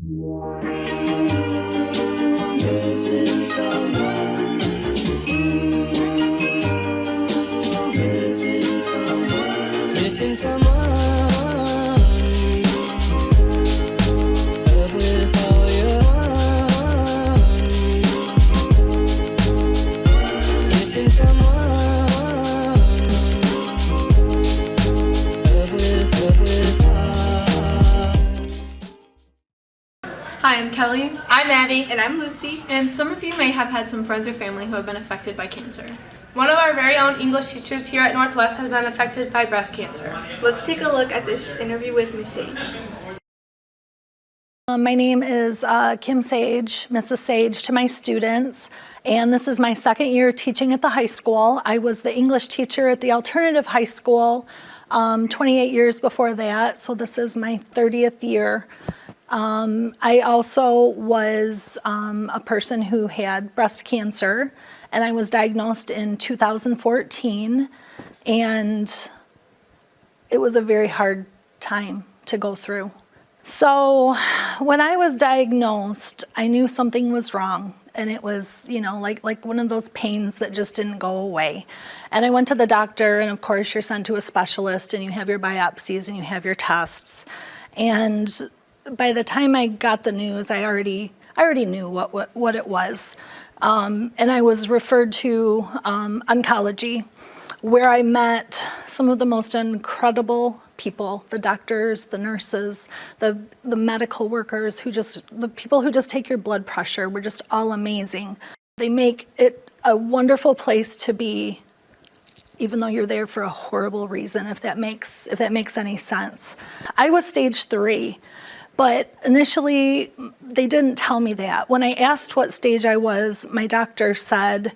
Missing someone. Missing someone. Missing someone. Love with all your heart. Missing someone. Love with heart. Hi, I'm Kelly. I'm Abby. And I'm Lucy. And some of you may have had some friends or family who have been affected by cancer. One of our very own English teachers here at Northwest has been affected by breast cancer. Let's take a look at this interview with Miss Sage. My name is Kim Sage, Mrs. Sage to my students, and this is my second year teaching at the high school. I was the English teacher at the alternative high school 28 years before that, so this is my 30th year. I also was a person who had breast cancer, and I was diagnosed in 2014, and it was a very hard time to go through. So when I was diagnosed, I knew something was wrong, and it was, like one of those pains that just didn't go away. And I went to the doctor, and of course you're sent to a specialist, and you have your biopsies, and you have your tests. And by the time I got the news, I already knew what it was. And I was referred to oncology, where I met some of the most incredible people, the doctors, the nurses, the medical workers, the people who just take your blood pressure were just all amazing. They make it a wonderful place to be, even though you're there for a horrible reason, if that makes any sense. I was stage 3. But initially, they didn't tell me that. When I asked what stage I was, my doctor said,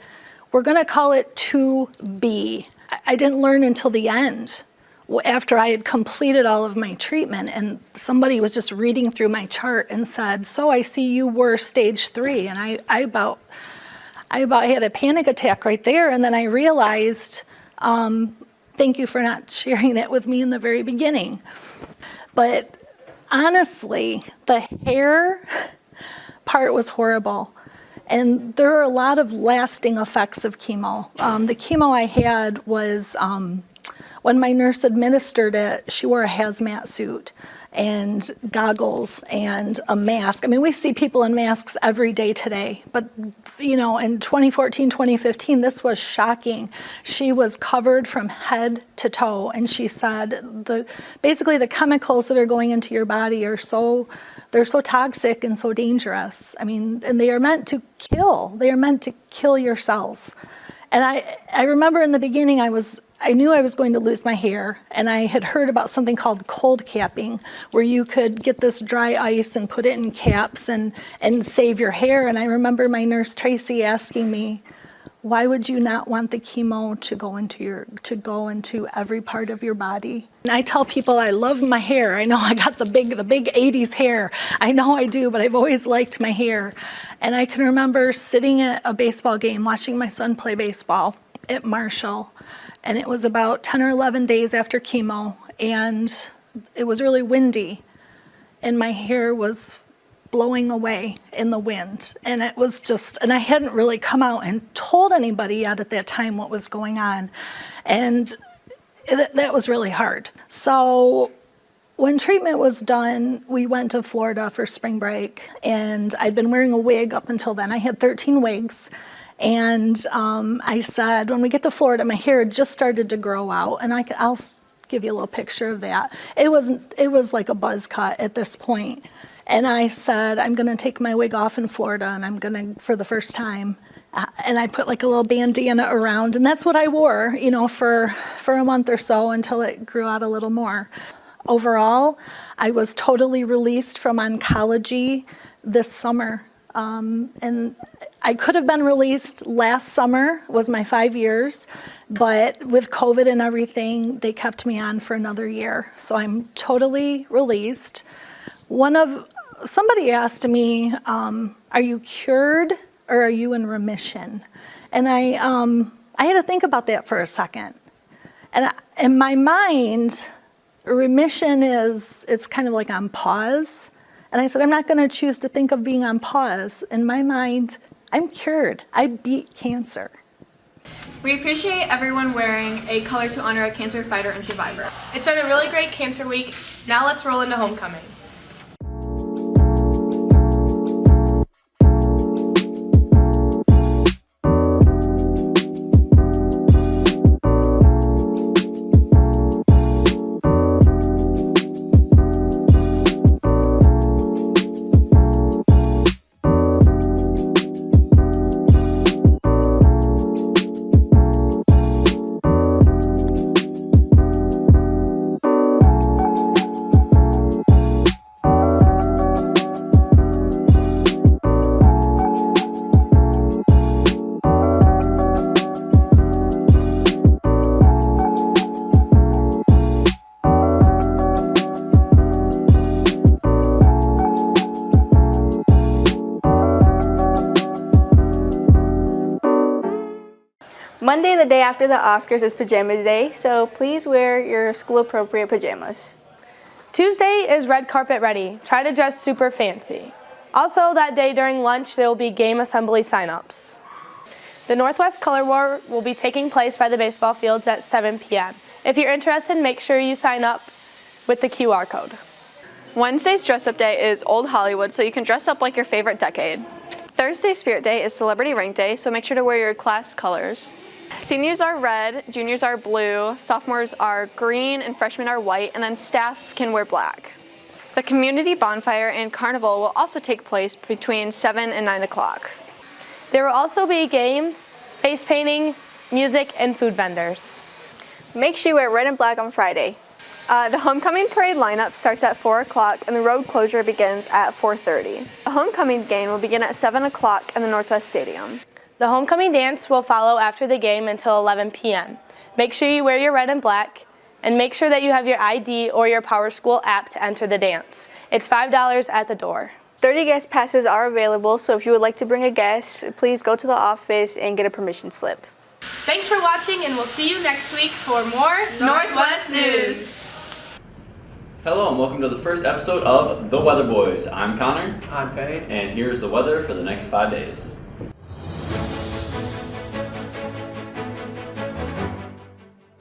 we're going to call it 2B. I didn't learn until the end, after I had completed all of my treatment, and somebody was just reading through my chart and said, so I see you were stage 3. And I about had a panic attack right there, and then I realized, thank you for not sharing that with me in the very beginning. But honestly, the hair part was horrible. And there are a lot of lasting effects of chemo. The chemo I had was, when my nurse administered it, she wore a hazmat suit and goggles and a mask. I mean, we see people in masks every day today, but in 2014, 2015, this was shocking. She was covered from head to toe, and she said basically the chemicals that are going into your body are they're so toxic and so dangerous. I mean, and they are meant to kill. They are meant to kill your cells. And I remember in the beginning, I knew I was going to lose my hair, and I had heard about something called cold capping, where you could get this dry ice and put it in caps and save your hair. And I remember my nurse Tracy asking me, why would you not want the chemo to go into every part of your body? And I tell people I love my hair. I know I got the big 80s hair. I know I do, but I've always liked my hair. And I can remember sitting at a baseball game, watching my son play baseball at Marshall. And it was about 10 or 11 days after chemo, and it was really windy, and my hair was blowing away in the wind. And it was and I hadn't really come out and told anybody yet at that time what was going on. And that was really hard. So when treatment was done, we went to Florida for spring break, and I'd been wearing a wig up until then. I had 13 wigs. And I said, when we get to Florida, my hair had just started to grow out, and I'll give you a little picture of that. It was like a buzz cut at this point. And I said, I'm going to take my wig off in Florida, and I'm going to, for the first time, and I put like a little bandana around, and that's what I wore, for a month or so until it grew out a little more. Overall, I was totally released from oncology this summer. And I could have been released last summer, was my 5 years, but with COVID and everything, they kept me on for another year. So I'm totally released. Somebody asked me, are you cured or are you in remission? And I had to think about that for a second. And in my mind, remission it's kind of like on pause. And I said, I'm not going to choose to think of being on pause. In my mind, I'm cured. I beat cancer. We appreciate everyone wearing a color to honor a cancer fighter and survivor. It's been a really great Cancer Week. Now let's roll into homecoming. Monday, the day after the Oscars, is Pajama Day, so please wear your school-appropriate pajamas. Tuesday is red carpet ready. Try to dress super fancy. Also, that day during lunch, there will be game assembly signups. The Northwest Color War will be taking place by the baseball fields at 7 p.m. If you're interested, make sure you sign up with the QR code. Wednesday's dress-up day is Old Hollywood, so you can dress up like your favorite decade. Thursday's Spirit Day is Celebrity Rank Day, so make sure to wear your class colors. Seniors are red, juniors are blue, sophomores are green, and freshmen are white, and then staff can wear black. The community bonfire and carnival will also take place between 7 and 9 o'clock. There will also be games, face painting, music, and food vendors. Make sure you wear red and black on Friday. The homecoming parade lineup starts at 4 o'clock and the road closure begins at 4:30. The homecoming game will begin at 7 o'clock in the Northwest Stadium. The homecoming dance will follow after the game until 11 p.m. Make sure you wear your red and black, and make sure that you have your ID or your Power School app to enter the dance. It's $5 at the door. 30 guest passes are available, so if you would like to bring a guest, please go to the office and get a permission slip. Thanks for watching, and we'll see you next week for more Northwest News. Hello and welcome to the first episode of The Weather Boys. I'm Connor. I'm Payne. And here's the weather for the next 5 days.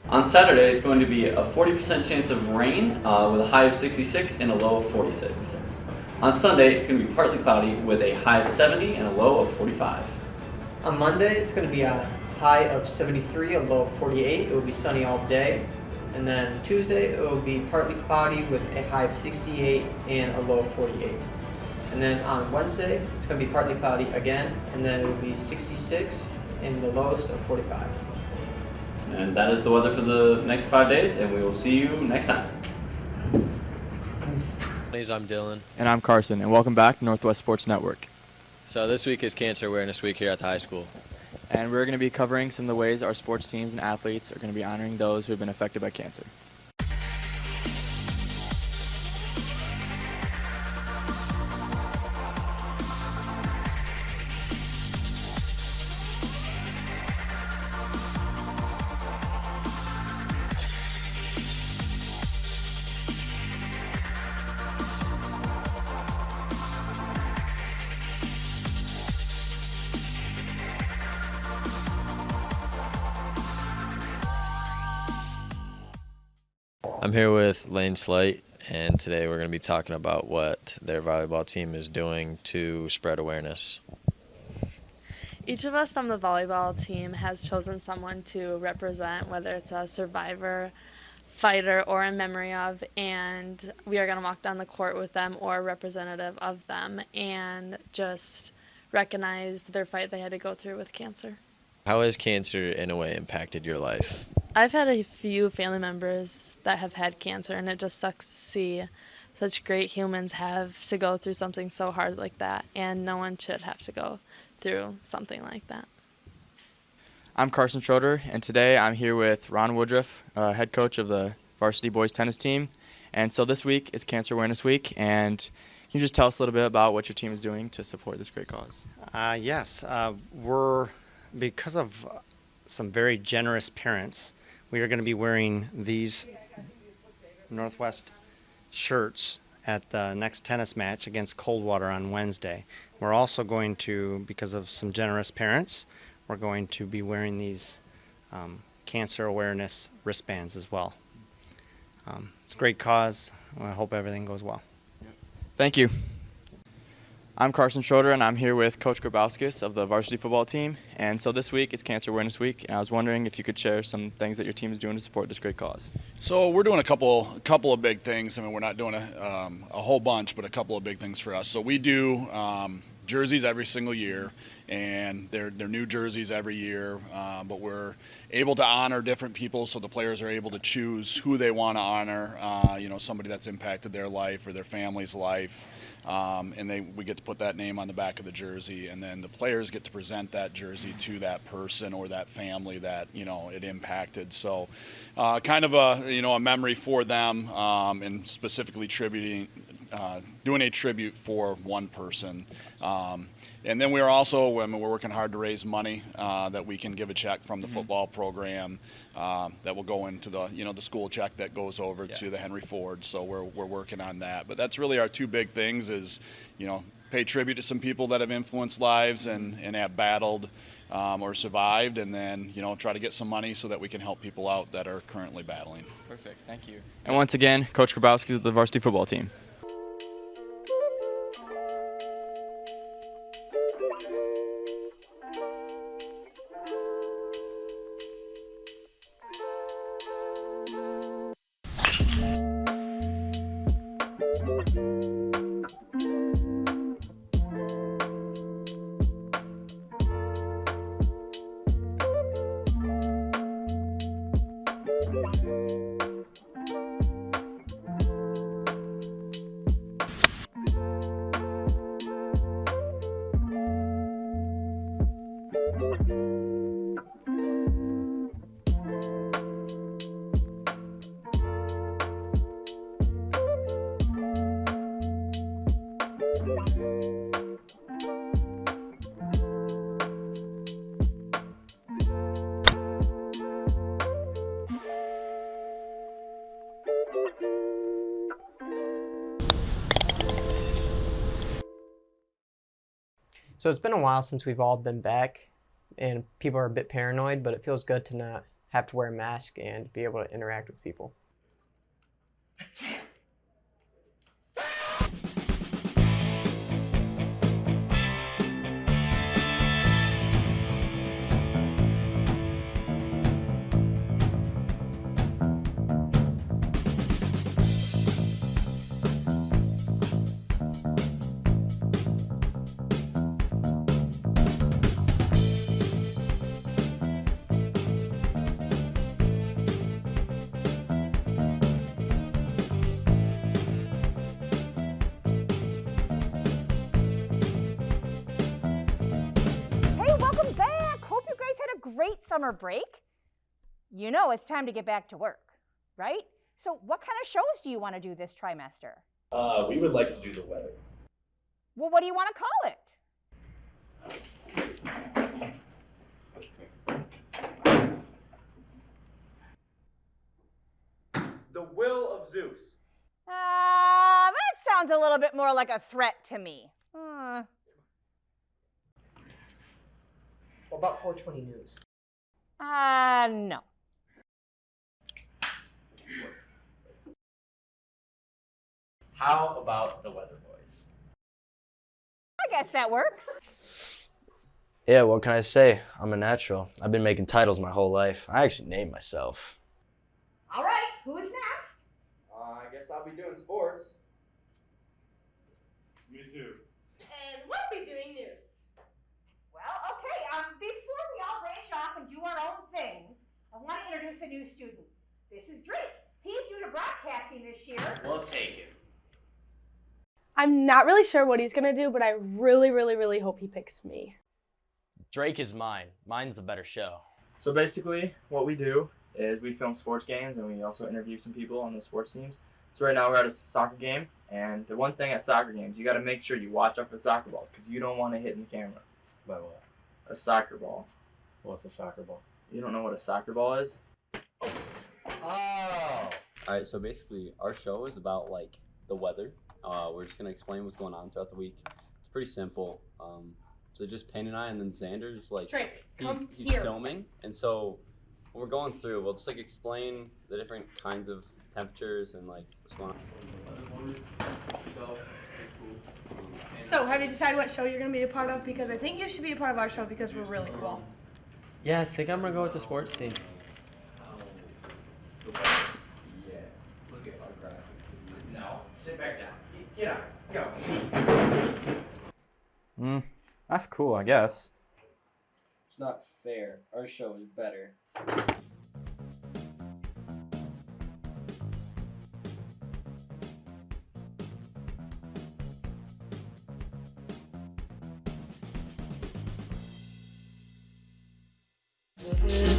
On Saturday, it's going to be a 40% chance of rain with a high of 66 and a low of 46. On Sunday, it's going to be partly cloudy with a high of 70 and a low of 45. On Monday, it's going to be a high of 73, a low of 48. It will be sunny all day. And then Tuesday, it will be partly cloudy with a high of 68 and a low of 48. And then on Wednesday, it's going to be partly cloudy again, and then it will be 66 and the lowest of 45. And that is the weather for the next 5 days, and we will see you next time. I'm Dylan. And I'm Carson, and welcome back to Northwest Sports Network. So this week is Cancer Awareness Week here at the high school. And we're going to be covering some of the ways our sports teams and athletes are going to be honoring those who have been affected by cancer. I'm here with Lane Slight, and today we're going to be talking about what their volleyball team is doing to spread awareness. Each of us from the volleyball team has chosen someone to represent, whether it's a survivor, fighter, or a memory of, and we are going to walk down the court with them or a representative of them and just recognize their fight they had to go through with cancer. How has cancer, in a way, impacted your life? I've had a few family members that have had cancer, and it just sucks to see such great humans have to go through something so hard like that, and no one should have to go through something like that. I'm Carson Schroeder, and today I'm here with Ron Woodruff, head coach of the varsity boys tennis team. And so this week is Cancer Awareness Week, and can you just tell us a little bit about what your team is doing to support this great cause? Yes, we're, because of some very generous parents, we are going to be wearing these Northwest shirts at the next tennis match against Coldwater on Wednesday. We're also going to, because of some generous parents, we're going to be wearing these cancer awareness wristbands as well. It's a great cause. I hope everything goes well. Thank you. I'm Carson Schroeder, and I'm here with Coach Grabowskis of the varsity football team. And so this week is Cancer Awareness Week, and I was wondering if you could share some things that your team is doing to support this great cause. So we're doing a couple of big things. I mean, we're not doing a whole bunch, but a couple of big things for us. So we do jerseys every single year, and they're new jerseys every year, but we're able to honor different people, so the players are able to choose who they want to honor, somebody that's impacted their life or their family's life, and we get to put that name on the back of the jersey, and then the players get to present that jersey to that person or that family that it impacted. So kind of a memory for them, and specifically doing a tribute for one person. And then we're working hard to raise money that we can give a check from the football program that will go into the school check that goes over to the Henry Ford. So we're working on that. But that's really our two big things is, pay tribute to some people that have influenced lives and have battled or survived, and then, try to get some money so that we can help people out that are currently battling. Perfect, thank you. And once again, Coach Grabowskis of the varsity football team. So it's been a while since we've all been back, and people are a bit paranoid, but it feels good to not have to wear a mask and be able to interact with people. Great summer break. It's time to get back to work, right? So what kind of shows do you want to do this trimester? We would like to do the weather. Well, what do you want to call it? The Will of Zeus. That sounds a little bit more like a threat to me. What about 420 News? No. How about the Weather Boys? I guess that works. Yeah, what can I say? I'm a natural. I've been making titles my whole life. I actually named myself. All right, who's next? I guess I'll be doing sports. Me too. And we'll be doing news. Well, okay, before we all branch off and do our own things, I want to introduce a new student. This is Drake. He's new to broadcasting this year. We'll take him. I'm not really sure what he's going to do, but I really, really, really hope he picks me. Drake is mine. Mine's the better show. So basically, what we do is we film sports games, and we also interview some people on the sports teams. So right now we're at a soccer game, and the one thing at soccer games, you got to make sure you watch out for soccer balls, because you don't want to hit in the camera. By what? A soccer ball. What's a soccer ball? You don't know what a soccer ball is? Oh! Alright, so basically our show is about the weather. We're just going to explain what's going on throughout the week. It's pretty simple. So just Payne and I, and then Xander's like Drake, come he's here. filming, and so when we're going through, we'll just like explain the different kinds of temperatures and like what's going on. So, have you decided what show you're going to be a part of? Because I think you should be a part of our show because we're really cool. Yeah, I think I'm gonna go with the sports team. No, sit back down. Get up. Go. That's cool, I guess. It's not fair. Our show is better. This is